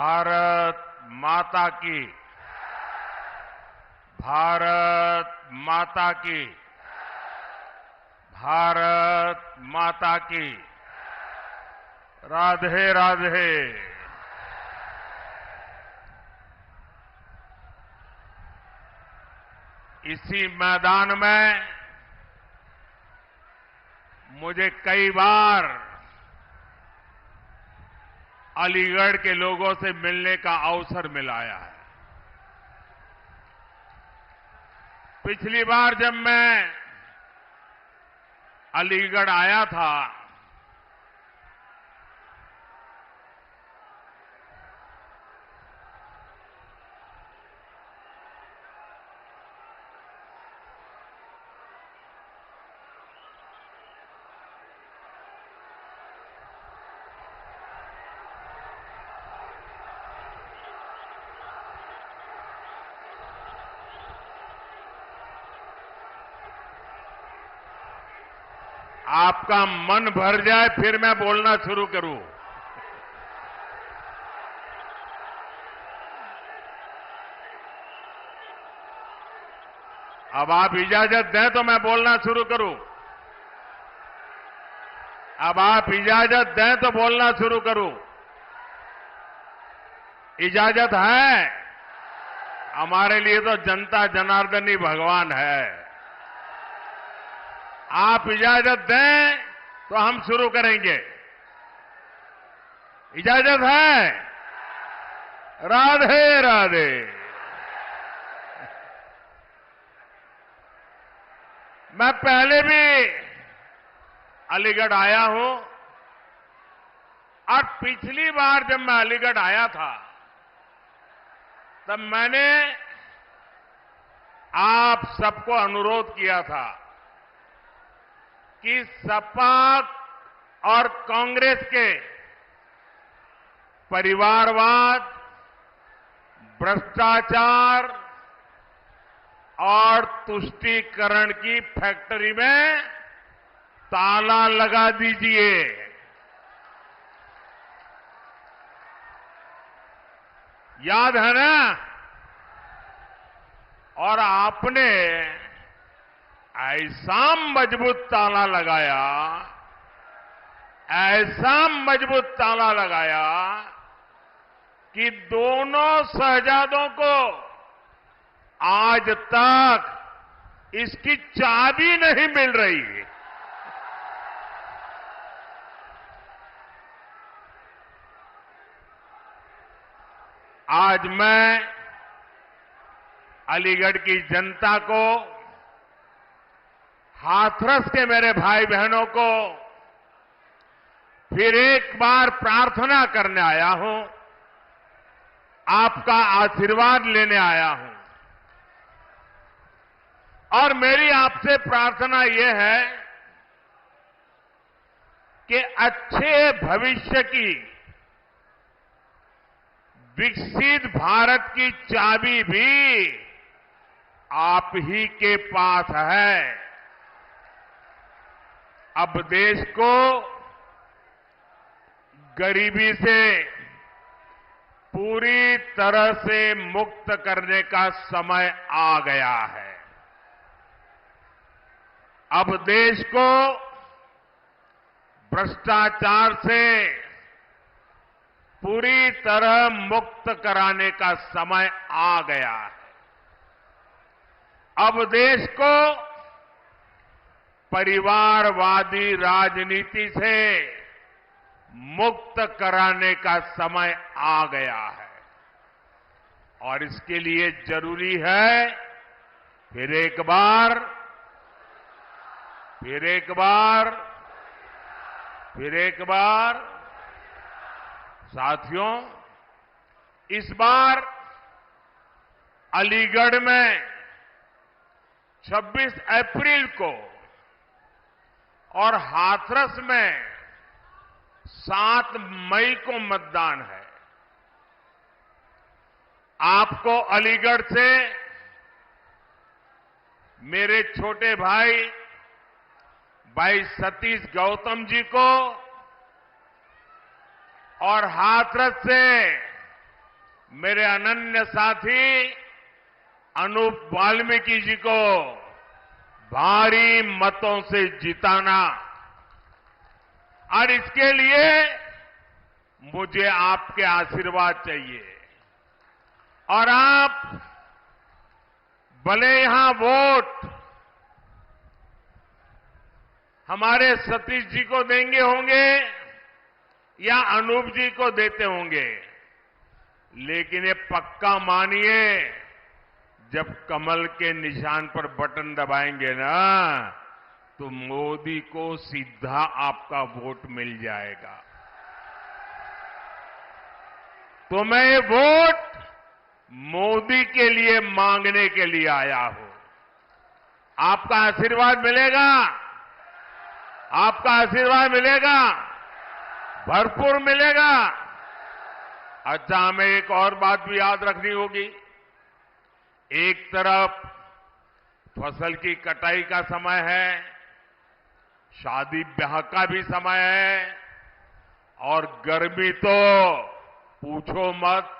भारत माता की, भारत माता की, भारत माता की। राधे राधे। इसी मैदान में मुझे कई बार अलीगढ़ के लोगों से मिलने का अवसर मिला है। पिछली बार जब मैं अलीगढ़ आया था आपका मन भर जाए फिर मैं बोलना शुरू करूं। अब आप इजाजत दें तो मैं बोलना शुरू करूं। अब आप इजाजत दें तो बोलना शुरू करूं। इजाजत है? हमारे लिए तो जनता जनार्दन ही भगवान है। आप इजाजत दें तो हम शुरू करेंगे। इजाजत है? राधे राधे। मैं पहले भी अलीगढ़ आया हूं और पिछली बार जब मैं अलीगढ़ आया था तब मैंने आप सबको अनुरोध किया था कि सपा और कांग्रेस के परिवारवाद, भ्रष्टाचार और तुष्टीकरण की फैक्ट्री में ताला लगा दीजिए। याद है ना? और आपने ऐसा मजबूत ताला लगाया, ऐसा मजबूत ताला लगाया कि दोनों शहजादों को आज तक इसकी चाबी नहीं मिल रही। आज मैं अलीगढ़ की जनता को, हाथरस के मेरे भाई बहनों को फिर एक बार प्रार्थना करने आया हूं, आपका आशीर्वाद लेने आया हूं। और मेरी आपसे प्रार्थना यह है कि अच्छे भविष्य की, विकसित भारत की चाबी भी आप ही के पास है। अब देश को गरीबी से पूरी तरह से मुक्त करने का समय आ गया है। अब देश को भ्रष्टाचार से पूरी तरह मुक्त कराने का समय आ गया है। अब देश को परिवारवादी राजनीति से मुक्त कराने का समय आ गया है। और इसके लिए जरूरी है फिर एक बार साथियों, इस बार अलीगढ़ में 26 अप्रैल को और हाथरस में 7 मई को मतदान है। आपको अलीगढ़ से मेरे छोटे भाई सतीश गौतम जी को और हाथरस से मेरे अनन्य साथी अनूप वाल्मीकि जी को भारी मतों से जिताना, और इसके लिए मुझे आपके आशीर्वाद चाहिए। और आप भले यहां वोट हमारे सतीश जी को देंगे होंगे या अनूप जी को देते होंगे, लेकिन ये पक्का मानिए, जब कमल के निशान पर बटन दबाएंगे ना, तो मोदी को सीधा आपका वोट मिल जाएगा। तो मैं ये वोट मोदी के लिए मांगने के लिए आया हूं। आपका आशीर्वाद मिलेगा, आपका आशीर्वाद मिलेगा, भरपूर मिलेगा। अच्छा, हमें एक और बात भी याद रखनी होगी। एक तरफ फसल की कटाई का समय है, शादी ब्याह का भी समय है, और गर्मी तो पूछो मत,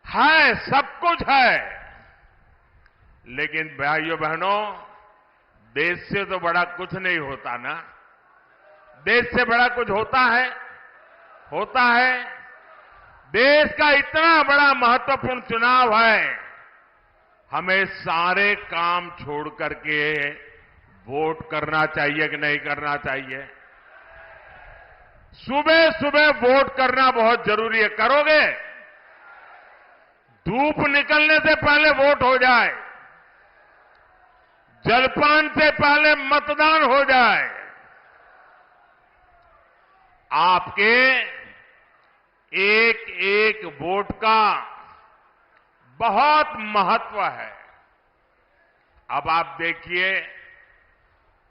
है, सब कुछ है। लेकिन भाइयों बहनों, देश से तो बड़ा कुछ नहीं होता ना। देश से बड़ा कुछ होता है? होता है। देश का इतना बड़ा महत्वपूर्ण चुनाव है, हमें सारे काम छोड़ करके वोट करना चाहिए कि नहीं करना चाहिए? सुबह सुबह वोट करना बहुत जरूरी है। करोगे? धूप निकलने से पहले वोट हो जाए, जलपान से पहले मतदान हो जाए। आपके एक एक वोट का बहुत महत्व है। अब आप देखिए,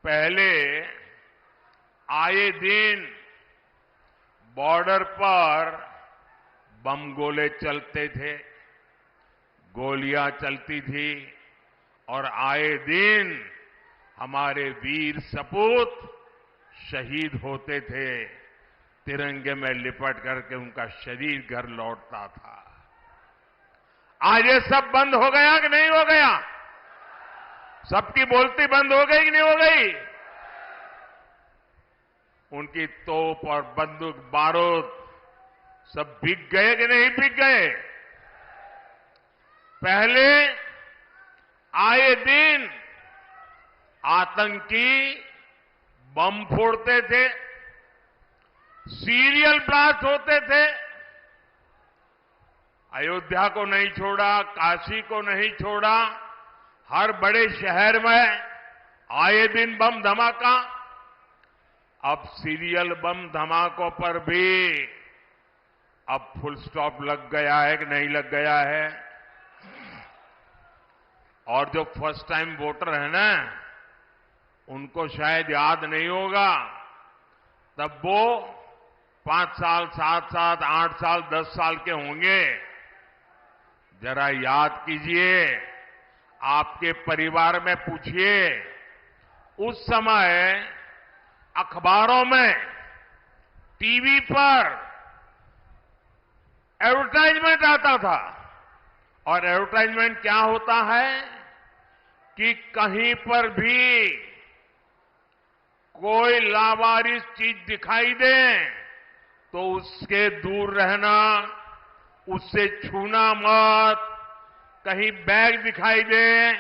पहले आए दिन बॉर्डर पर बम गोले चलते थे, गोलियां चलती थी, और आए दिन हमारे वीर सपूत शहीद होते थे। तिरंगे में लिपट करके उनका शरीर घर लौटता था। आज ये सब बंद हो गया कि नहीं हो गया? सबकी बोलती बंद हो गई कि नहीं हो गई? उनकी तोप और बंदूक बारूद सब बिक गए कि नहीं बिक गए? पहले आए दिन आतंकी बम फोड़ते थे, सीरियल ब्लास्ट होते थे। अयोध्या को नहीं छोड़ा, काशी को नहीं छोड़ा, हर बड़े शहर में आए दिन बम धमाका। अब सीरियल बम धमाकों पर भी अब फुल स्टॉप लग गया है कि नहीं लग गया है? और जो फर्स्ट टाइम वोटर है ना, उनको शायद याद नहीं होगा। तब वो 5 साल, 7 साल, 8 साल, 10 साल के होंगे। जरा याद कीजिए, आपके परिवार में पूछिए, उस समय अखबारों में, टीवी पर एडवर्टाइजमेंट आता था। और एडवर्टाइजमेंट क्या होता है कि कहीं पर भी कोई लावारिस चीज दिखाई दे तो उसके दूर रहना, उससे छूना मत। कहीं बैग दिखाई दे,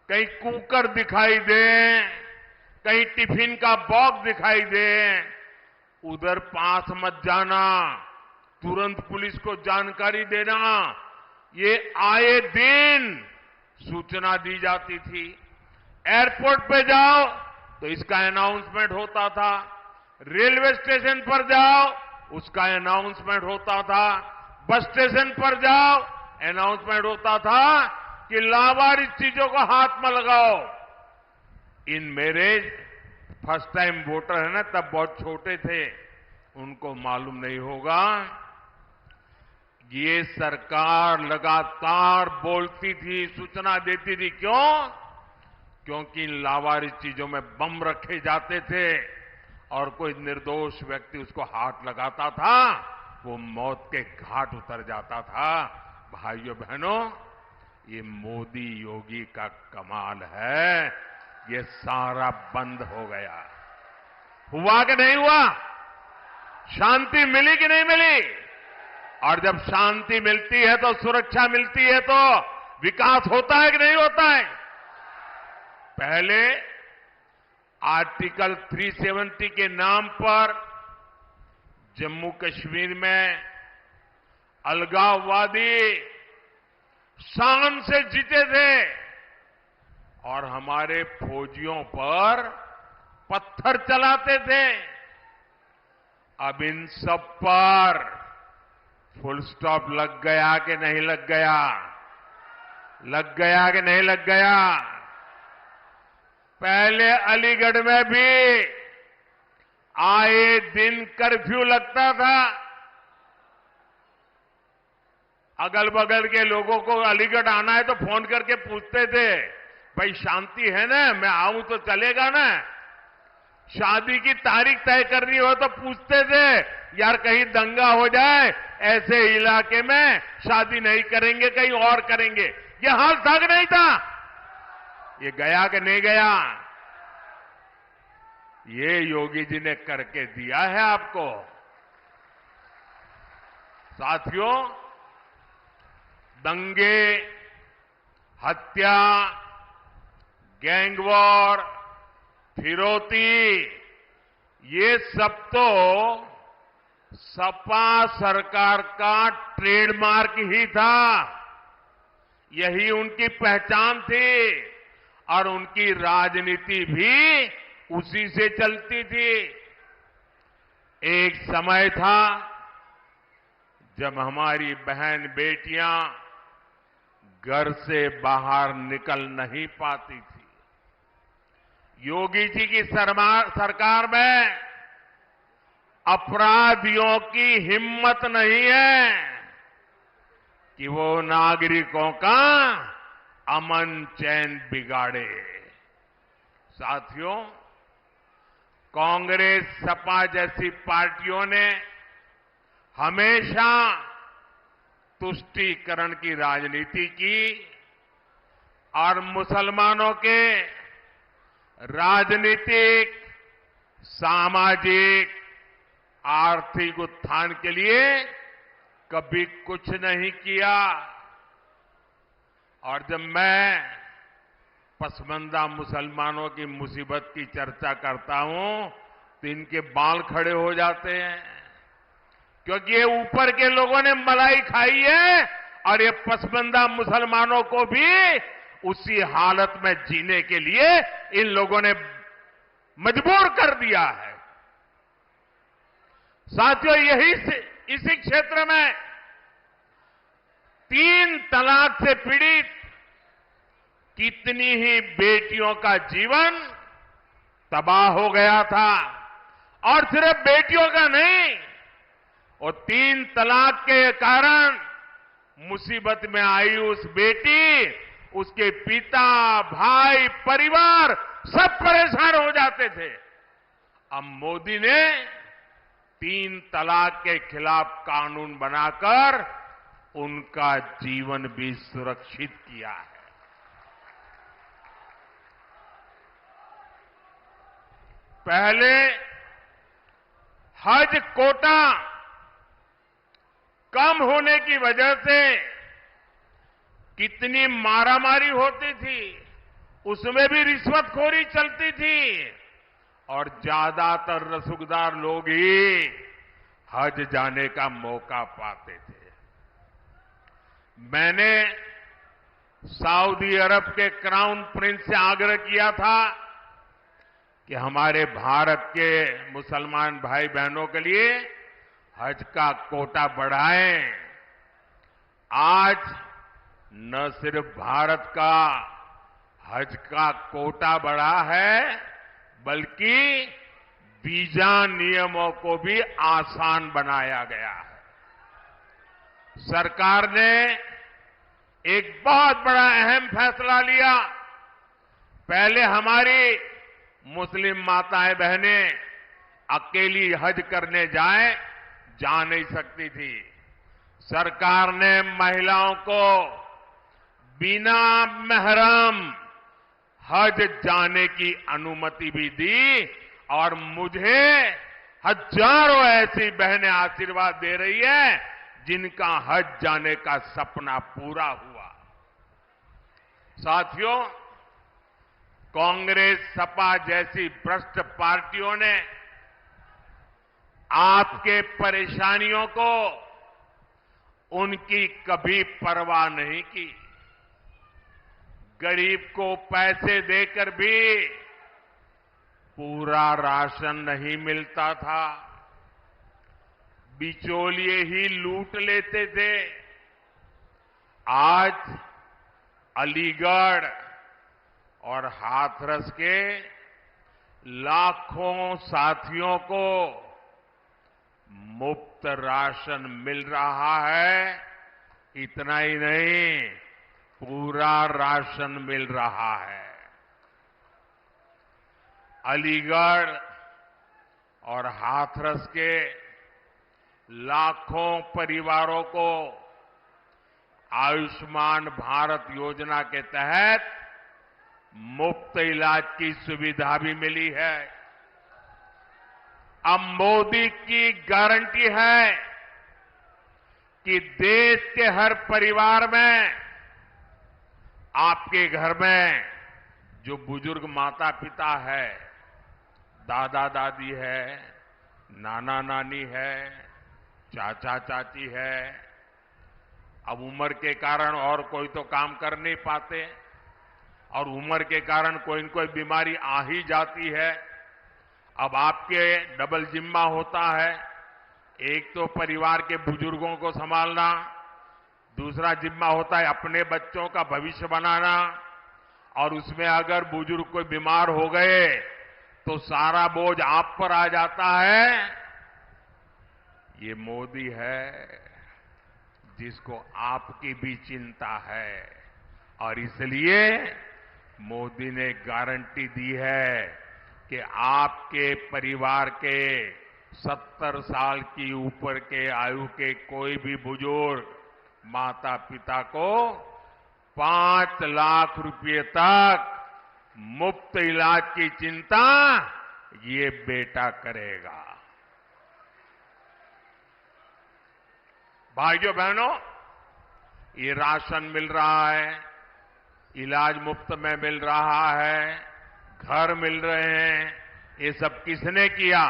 कहीं कुकर दिखाई दे, कहीं टिफिन का बॉक्स दिखाई दे, उधर पास मत जाना, तुरंत पुलिस को जानकारी देना। ये आए दिन सूचना दी जाती थी। एयरपोर्ट पे जाओ तो इसका अनाउंसमेंट होता था, रेलवे स्टेशन पर जाओ उसका अनाउंसमेंट होता था, बस स्टेशन पर जाओ अनाउंसमेंट होता था कि लावारिस चीजों को हाथ में लगाओ। इन मेरे फर्स्ट टाइम वोटर है ना, तब बहुत छोटे थे, उनको मालूम नहीं होगा। ये सरकार लगातार बोलती थी, सूचना देती थी। क्यों? क्योंकि इन लावारिस चीजों में बम रखे जाते थे और कोई निर्दोष व्यक्ति उसको हाथ लगाता था वो मौत के घाट उतर जाता था। भाइयों बहनों, ये मोदी योगी का कमाल है, ये सारा बंद हो गया। हुआ कि नहीं हुआ? शांति मिली कि नहीं मिली? और जब शांति मिलती है तो सुरक्षा मिलती है तो विकास होता है कि नहीं होता है? पहले आर्टिकल 370 के नाम पर जम्मू कश्मीर में अलगाववादी शान से जीते थे और हमारे फौजियों पर पत्थर चलाते थे। अब इन सब पर फुल स्टॉप लग गया कि नहीं लग गया? लग गया कि नहीं लग गया? पहले अलीगढ़ में भी आए दिन कर्फ्यू लगता था। अगल बगल के लोगों को अलीगढ़ आना है तो फोन करके पूछते थे, भाई शांति है ना, मैं आऊं तो चलेगा ना? शादी की तारीख तय करनी हो तो पूछते थे, यार कहीं दंगा हो जाए, ऐसे इलाके में शादी नहीं करेंगे, कहीं और करेंगे। ये हाल था कि नहीं था? ये गया कि नहीं गया? ये योगी जी ने करके दिया है आपको। साथियों, दंगे, हत्या, गैंगवॉर, फिरौती, ये सब तो सपा सरकार का ट्रेडमार्क ही था। यही उनकी पहचान थी और उनकी राजनीति भी उसी से चलती थी। एक समय था जब हमारी बहन बेटियां घर से बाहर निकल नहीं पाती थी। योगी जी की सरकार में अपराधियों की हिम्मत नहीं है कि वो नागरिकों का अमन चैन बिगाड़े। साथियों, कांग्रेस, सपा जैसी पार्टियों ने हमेशा तुष्टीकरण की राजनीति की और मुसलमानों के राजनीतिक, सामाजिक, आर्थिक उत्थान के लिए कभी कुछ नहीं किया। और जब मैं पसमानदा मुसलमानों की मुसीबत की चर्चा करता हूं तो इनके बाल खड़े हो जाते हैं, क्योंकि ये ऊपर के लोगों ने मलाई खाई है और ये पसमानदा मुसलमानों को भी उसी हालत में जीने के लिए इन लोगों ने मजबूर कर दिया है। साथियों, इसी क्षेत्र में 3 तलाक से पीड़ित कितनी ही बेटियों का जीवन तबाह हो गया था। और सिर्फ बेटियों का नहीं, और 3 तलाक के कारण मुसीबत में आई उस बेटी, उसके पिता, भाई, परिवार सब परेशान हो जाते थे। अब मोदी ने 3 तलाक के खिलाफ कानून बनाकर उनका जीवन भी सुरक्षित किया है। पहले हज कोटा कम होने की वजह से कितनी मारामारी होती थी, उसमें भी रिश्वतखोरी चलती थी और ज्यादातर रसूखदार लोग ही हज जाने का मौका पाते थे। मैंने सऊदी अरब के क्राउन प्रिंस से आग्रह किया था कि हमारे भारत के मुसलमान भाई बहनों के लिए हज का कोटा बढ़ाएं। आज न सिर्फ भारत का हज का कोटा बढ़ा है, बल्कि वीजा नियमों को भी आसान बनाया गया है। सरकार ने एक बहुत बड़ा अहम फैसला लिया। पहले हमारी मुस्लिम माताएं बहनें अकेली हज करने जाएं, जा नहीं सकती थी। सरकार ने महिलाओं को बिना महरम हज जाने की अनुमति भी दी और मुझे हजारों ऐसी बहनें आशीर्वाद दे रही है जिनका हज जाने का सपना पूरा हुआ। साथियों, कांग्रेस, सपा जैसी भ्रष्ट पार्टियों ने आपके परेशानियों को उनकी कभी परवाह नहीं की। गरीब को पैसे देकर भी पूरा राशन नहीं मिलता था, बिचौलिए ही लूट लेते थे। आज अलीगढ़ और हाथरस के लाखों साथियों को मुफ्त राशन मिल रहा है। इतना ही नहीं, पूरा राशन मिल रहा है। अलीगढ़ और हाथरस के लाखों परिवारों को आयुष्मान भारत योजना के तहत मुफ्त इलाज की सुविधा भी मिली है। अब मोदी की गारंटी है कि देश के हर परिवार में, आपके घर में जो बुजुर्ग माता पिता है, दादा दादी है, नाना नानी है, चाचा चाची है, अब उम्र के कारण और कोई तो काम कर नहीं पाते और उम्र के कारण कोई न कोई बीमारी आ ही जाती है। अब आपके डबल जिम्मा होता है, एक तो परिवार के बुजुर्गों को संभालना, दूसरा जिम्मा होता है अपने बच्चों का भविष्य बनाना, और उसमें अगर बुजुर्ग कोई बीमार हो गए तो सारा बोझ आप पर आ जाता है। ये मोदी है जिसको आपकी भी चिंता है और इसलिए मोदी ने गारंटी दी है कि आपके परिवार के 70 साल की ऊपर के आयु के कोई भी बुजुर्ग माता पिता को 5 लाख रुपए तक मुफ्त इलाज की चिंता ये बेटा करेगा। भाइयों बहनों, ये राशन मिल रहा है, इलाज मुफ्त में मिल रहा है, घर मिल रहे हैं, ये सब किसने किया?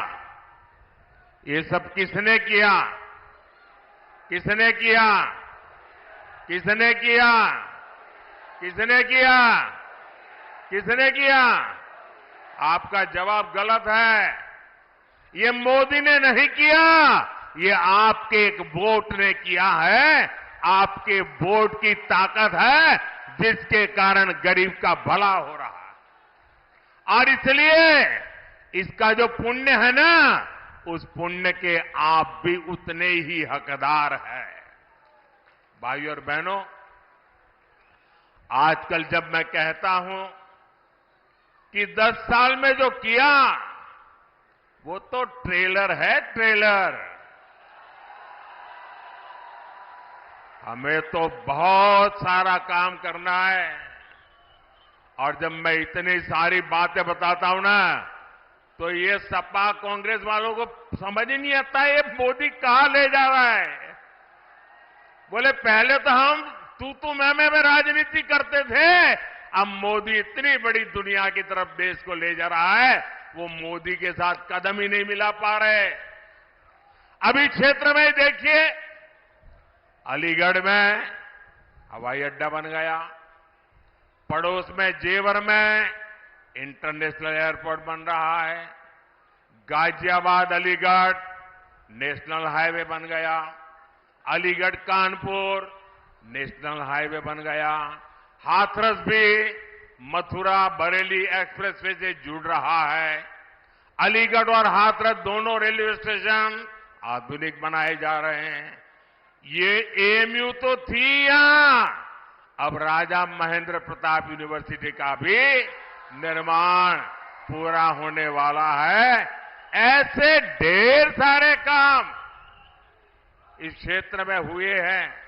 ये सब किसने किया? किसने किया? किसने किया? किसने किया? किसने किया? आपका जवाब गलत है। ये मोदी ने नहीं किया, ये आपके एक वोट ने किया है। आपके वोट की ताकत है जिसके कारण गरीब का भला हो रहा है। और इसलिए इसका जो पुण्य है ना, उस पुण्य के आप भी उतने ही हकदार हैं। भाइयों और बहनों, आजकल जब मैं कहता हूं कि 10 साल में जो किया वो तो ट्रेलर है, ट्रेलर। हमें तो बहुत सारा काम करना है। और जब मैं इतनी सारी बातें बताता हूं ना, तो ये सपा कांग्रेस वालों को समझ ही नहीं आता ये मोदी कहां ले जा रहा है। बोले पहले तो हम तू मैं राजनीति करते थे, अब मोदी इतनी बड़ी दुनिया की तरफ देश को ले जा रहा है, वो मोदी के साथ कदम ही नहीं मिला पा रहे। अभी क्षेत्र में देखिए, अलीगढ़ में हवाई अड्डा बन गया, पड़ोस में जेवर में इंटरनेशनल एयरपोर्ट बन रहा है, गाजियाबाद अलीगढ़ नेशनल हाईवे बन गया, अलीगढ़ कानपुर नेशनल हाईवे बन गया, हाथरस भी मथुरा बरेली एक्सप्रेसवे से जुड़ रहा है। अलीगढ़ और हाथरस दोनों रेलवे स्टेशन आधुनिक बनाए जा रहे हैं। ये एएमयू तो थी यहां, अब राजा महेंद्र प्रताप यूनिवर्सिटी का भी निर्माण पूरा होने वाला है। ऐसे ढेर सारे काम इस क्षेत्र में हुए हैं।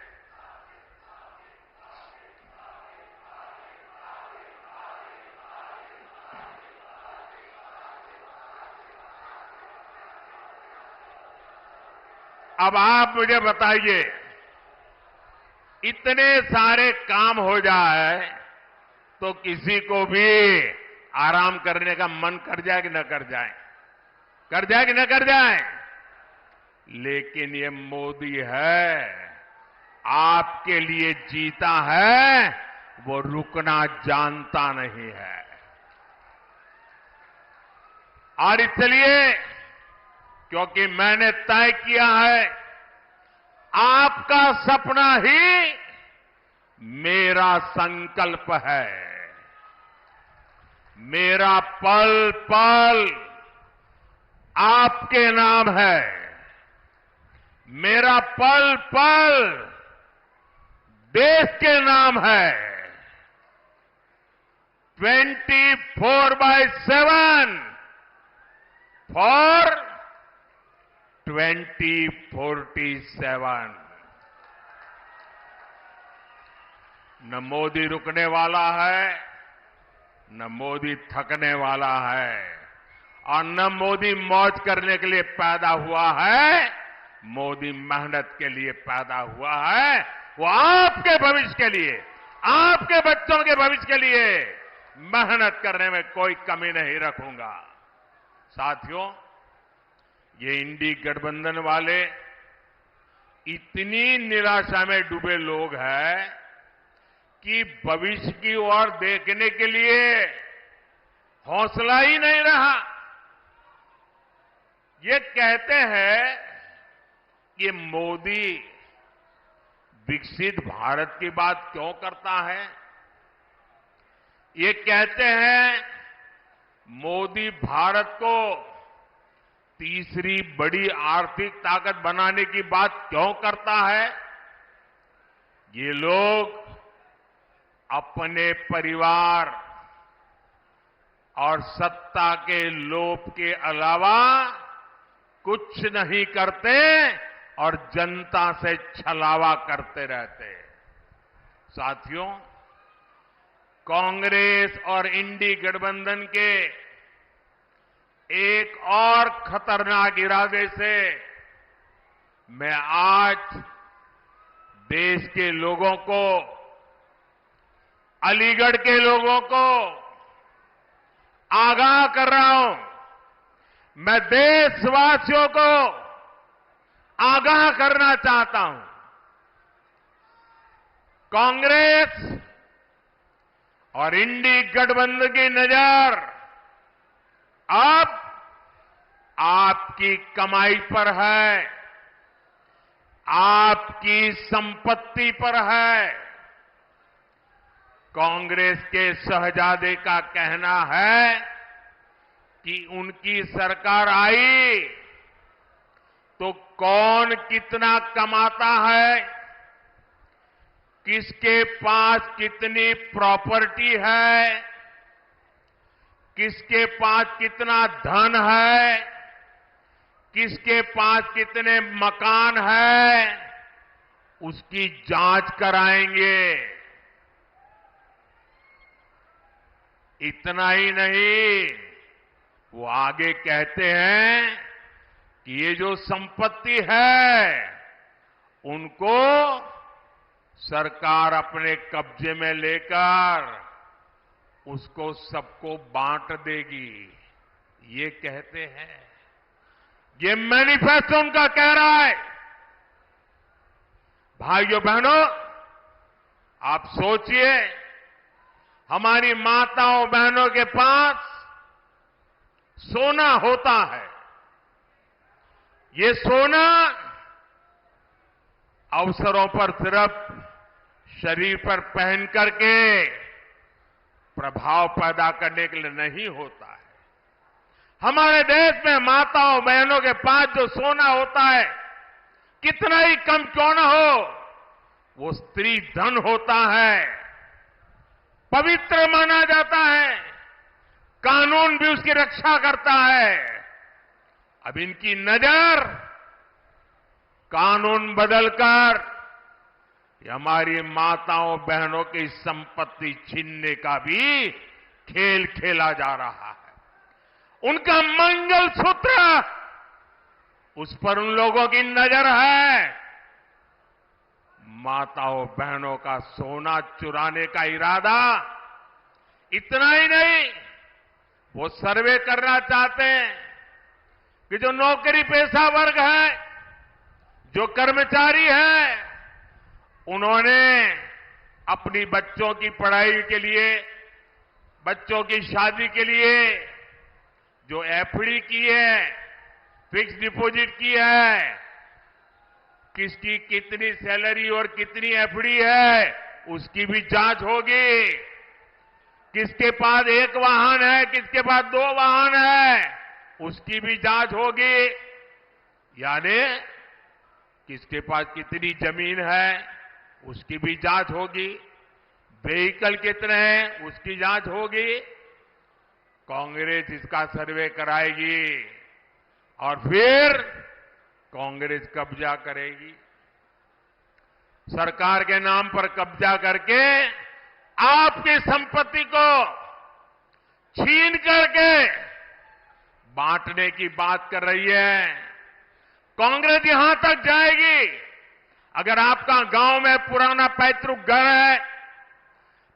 अब आप मुझे बताइए, इतने सारे काम हो जाए तो किसी को भी आराम करने का मन कर जाए कि न कर जाए? कर जाए कि न कर जाए? लेकिन ये मोदी है, आपके लिए जीता है, वो रुकना जानता नहीं है। और इसलिए क्योंकि मैंने तय किया है, आपका सपना ही मेरा संकल्प है। मेरा पल पल आपके नाम है। मेरा पल पल देश के नाम है। 24/7 फॉर 2047। न मोदी रुकने वाला है, न मोदी थकने वाला है, और न मोदी मौज करने के लिए पैदा हुआ है। मोदी मेहनत के लिए पैदा हुआ है। वो आपके भविष्य के लिए, आपके बच्चों के भविष्य के लिए मेहनत करने में कोई कमी नहीं रखूंगा। साथियों, ये इंडी गठबंधन वाले इतनी निराशा में डूबे लोग हैं कि भविष्य की ओर देखने के लिए हौसला ही नहीं रहा। ये कहते हैं कि मोदी विकसित भारत की बात क्यों करता है? ये कहते हैं मोदी भारत को तीसरी बड़ी आर्थिक ताकत बनाने की बात क्यों करता है? ये लोग अपने परिवार और सत्ता के लोभ के अलावा कुछ नहीं करते और जनता से छलावा करते रहते। साथियों, कांग्रेस और इंडी गठबंधन के एक और खतरनाक इरादे से मैं आज देश के लोगों को, अलीगढ़ के लोगों को आगाह कर रहा हूं। मैं देशवासियों को आगाह करना चाहता हूं। कांग्रेस और इंडी गठबंधन की नजर अब आपकी कमाई पर है, आपकी संपत्ति पर है। कांग्रेस के शहजादे का कहना है कि उनकी सरकार आई तो कौन कितना कमाता है, किसके पास कितनी प्रॉपर्टी है, किसके पास कितना धन है, किसके पास कितने मकान है, उसकी जांच कराएंगे। इतना ही नहीं, वो आगे कहते हैं कि ये जो संपत्ति है उनको सरकार अपने कब्जे में लेकर उसको सबको बांट देगी। ये कहते हैं, ये मैनिफेस्टो उनका कह रहा है। भाइयों बहनों, आप सोचिए, हमारी माताओं बहनों के पास सोना होता है। ये सोना अवसरों पर सिर्फ शरीर पर पहन करके प्रभाव पैदा करने के लिए नहीं होता है। हमारे देश में माताओं बहनों के पास जो सोना होता है, कितना ही कम क्यों न हो, वो स्त्री धन होता है, पवित्र माना जाता है, कानून भी उसकी रक्षा करता है। अब इनकी नजर कानून बदलकर ये हमारी माताओं बहनों की संपत्ति छीनने का भी खेल खेला जा रहा है। उनका मंगलसूत्र, उस पर उन लोगों की नजर है। माताओं बहनों का सोना चुराने का इरादा, इतना ही नहीं, वो सर्वे करना चाहते हैं कि जो नौकरी पेशा वर्ग है, जो कर्मचारी है, उन्होंने अपनी बच्चों की पढ़ाई के लिए, बच्चों की शादी के लिए जो एफडी की है, फिक्स डिपॉजिट की है, किसकी कितनी सैलरी और कितनी एफडी है, उसकी भी जांच होगी। किसके पास एक वाहन है, किसके पास 2 वाहन है, उसकी भी जांच होगी। यानी किसके पास कितनी जमीन है, उसकी भी जांच होगी। व्हीकल कितने हैं, उसकी जांच होगी। कांग्रेस इसका सर्वे कराएगी और फिर कांग्रेस कब्जा करेगी। सरकार के नाम पर कब्जा करके आपकी संपत्ति को छीन करके बांटने की बात कर रही है। कांग्रेस यहां तक जाएगी, अगर आपका गांव में पुराना पैतृक घर है,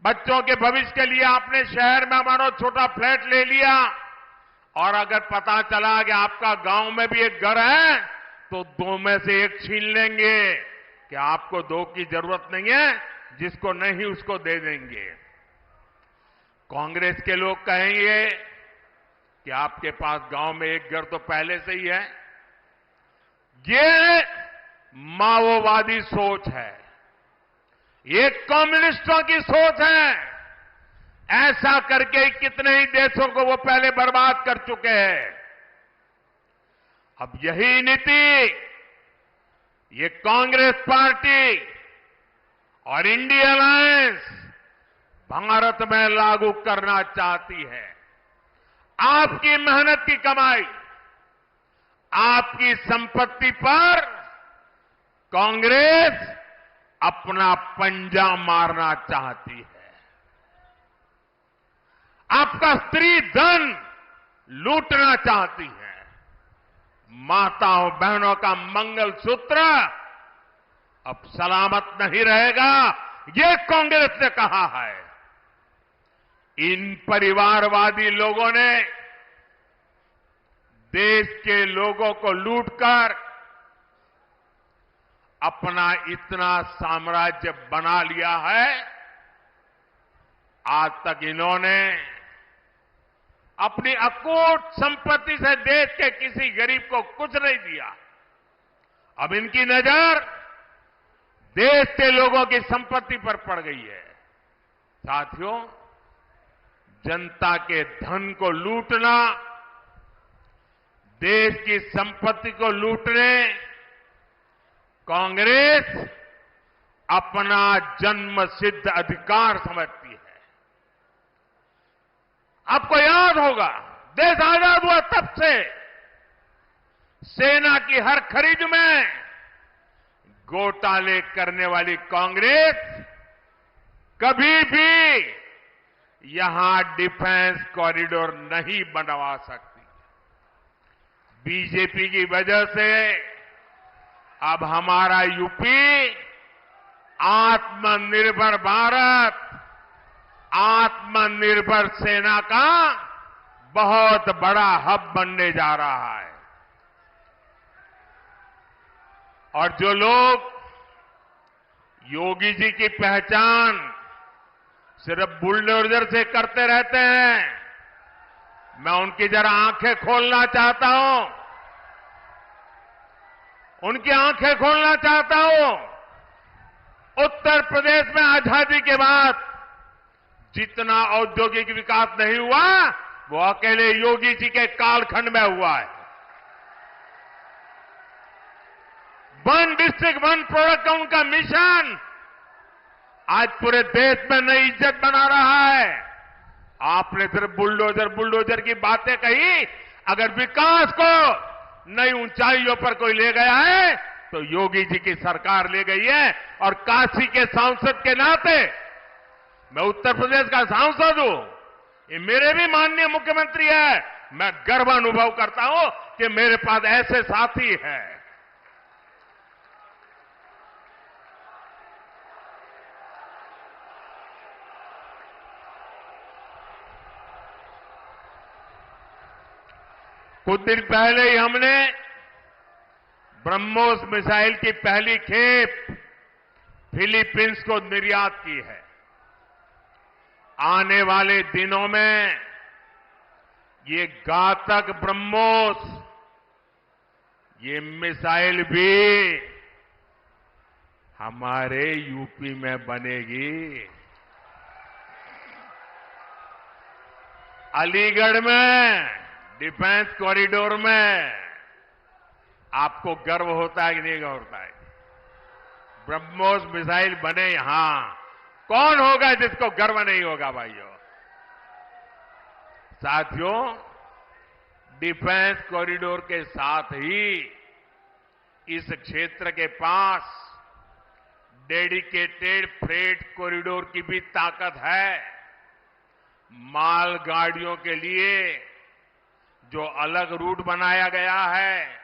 बच्चों के भविष्य के लिए आपने शहर में मानो छोटा फ्लैट ले लिया, और अगर पता चला कि आपका गांव में भी एक घर है, तो 2 में से 1 छीन लेंगे कि आपको 2 की जरूरत नहीं है, जिसको नहीं उसको दे देंगे। कांग्रेस के लोग कहेंगे कि आपके पास गांव में एक घर तो पहले से ही है। ये माओवादी सोच है, ये कम्युनिस्टों की सोच है। ऐसा करके कितने ही देशों को वो पहले बर्बाद कर चुके हैं। अब यही नीति ये कांग्रेस पार्टी और इंडिया अलायंस भारत में लागू करना चाहती है। आपकी मेहनत की कमाई, आपकी संपत्ति पर कांग्रेस अपना पंजा मारना चाहती है। आपका स्त्री धन लूटना चाहती है। माताओं बहनों का मंगलसूत्र अब सलामत नहीं रहेगा, ये कांग्रेस ने कहा है। इन परिवारवादी लोगों ने देश के लोगों को लूटकर अपना इतना साम्राज्य बना लिया है। आज तक इन्होंने अपनी अकूट संपत्ति से देश के किसी गरीब को कुछ नहीं दिया। अब इनकी नजर देश के लोगों की संपत्ति पर पड़ गई है। साथियों, जनता के धन को लूटना, देश की संपत्ति को लूटने कांग्रेस अपना जन्मसिद्ध अधिकार समझती है। आपको याद होगा, देश आजाद हुआ तब से सेना की हर खरीद में घोटाले करने वाली कांग्रेस कभी भी यहां डिफेंस कॉरिडोर नहीं बनवा सकती। बीजेपी की वजह से अब हमारा यूपी आत्मनिर्भर भारत, आत्मनिर्भर सेना का बहुत बड़ा हब बनने जा रहा है। और जो लोग योगी जी की पहचान सिर्फ बुलडोजर से करते रहते हैं, मैं उनकी जरा आंखें खोलना चाहता हूं, उनकी आंखें खोलना चाहता हूं। उत्तर प्रदेश में आजादी के बाद जितना औद्योगिक विकास नहीं हुआ, वो अकेले योगी जी के कालखंड में हुआ है। 1 डिस्ट्रिक्ट 1 प्रोडक्ट का उनका मिशन आज पूरे देश में नई इज्जत बना रहा है। आपने सिर्फ बुलडोजर की बातें कही। अगर विकास को नई ऊंचाइयों पर कोई ले गया है तो योगी जी की सरकार ले गई है। और काशी के सांसद के नाते मैं उत्तर प्रदेश का सांसद हूं, ये मेरे भी माननीय मुख्यमंत्री है। मैं गर्व अनुभव करता हूं कि मेरे पास ऐसे साथी हैं। कुछ दिन पहले ही हमने ब्रह्मोस मिसाइल की पहली खेप फिलीपींस को निर्यात की है। आने वाले दिनों में ये घातक ब्रह्मोस, ये मिसाइल भी हमारे यूपी में बनेगी। अलीगढ़ में डिफेंस कॉरिडोर में आपको गर्व होता है कि नहीं होता है? ब्रह्मोस मिसाइल बने यहां, कौन होगा जिसको गर्व नहीं होगा भाइयों? साथियों, डिफेंस कॉरिडोर के साथ ही इस क्षेत्र के पास डेडिकेटेड फ्रेट कॉरिडोर की भी ताकत है। मालगाड़ियों के लिए जो अलग रूट बनाया गया है,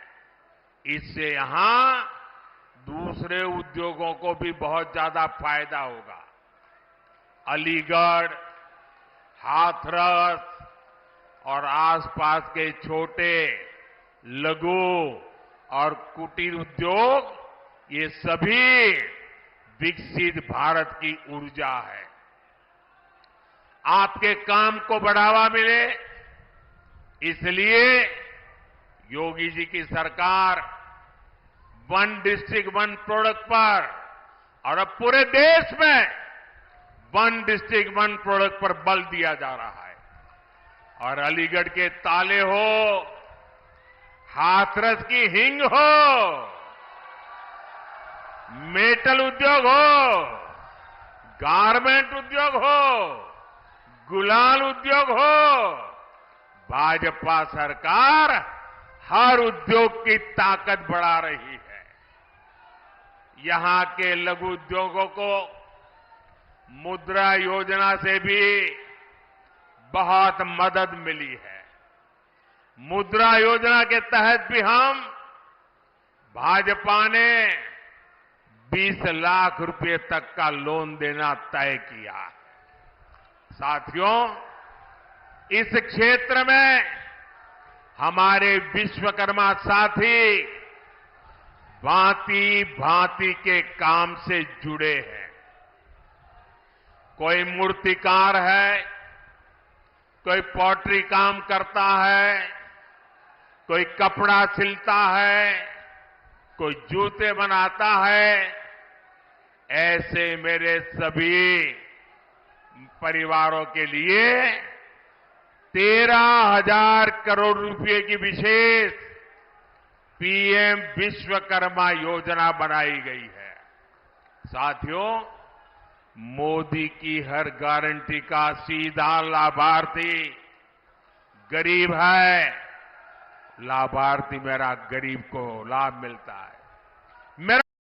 इससे यहां दूसरे उद्योगों को भी बहुत ज्यादा फायदा होगा। अलीगढ़, हाथरस और आसपास के छोटे, लघु और कुटीर उद्योग, ये सभी विकसित भारत की ऊर्जा है। आपके काम को बढ़ावा मिले, इसलिए योगी जी की सरकार वन डिस्ट्रिक्ट वन प्रोडक्ट पर और अब पूरे देश में वन डिस्ट्रिक्ट वन प्रोडक्ट पर बल दिया जा रहा है। और अलीगढ़ के ताले हो, हाथरस की हिंग हो, मेटल उद्योग हो, गारमेंट उद्योग हो, गुलाल उद्योग हो, भाजपा सरकार हर उद्योग की ताकत बढ़ा रही है। यहां के लघु उद्योगों को मुद्रा योजना से भी बहुत मदद मिली है। मुद्रा योजना के तहत भी हम भाजपा ने 20 लाख रुपए तक का लोन देना तय किया। साथियों, इस क्षेत्र में हमारे विश्वकर्मा साथी भांति भांति के काम से जुड़े हैं। कोई मूर्तिकार है, कोई पॉटरी काम करता है, कोई कपड़ा सिलता है, कोई जूते बनाता है। ऐसे मेरे सभी परिवारों के लिए 13,000 करोड़ रुपए की विशेष पीएम विश्वकर्मा योजना बनाई गई है। साथियों, मोदी की हर गारंटी का सीधा लाभार्थी गरीब है। लाभार्थी मेरा गरीब को लाभ मिलता है।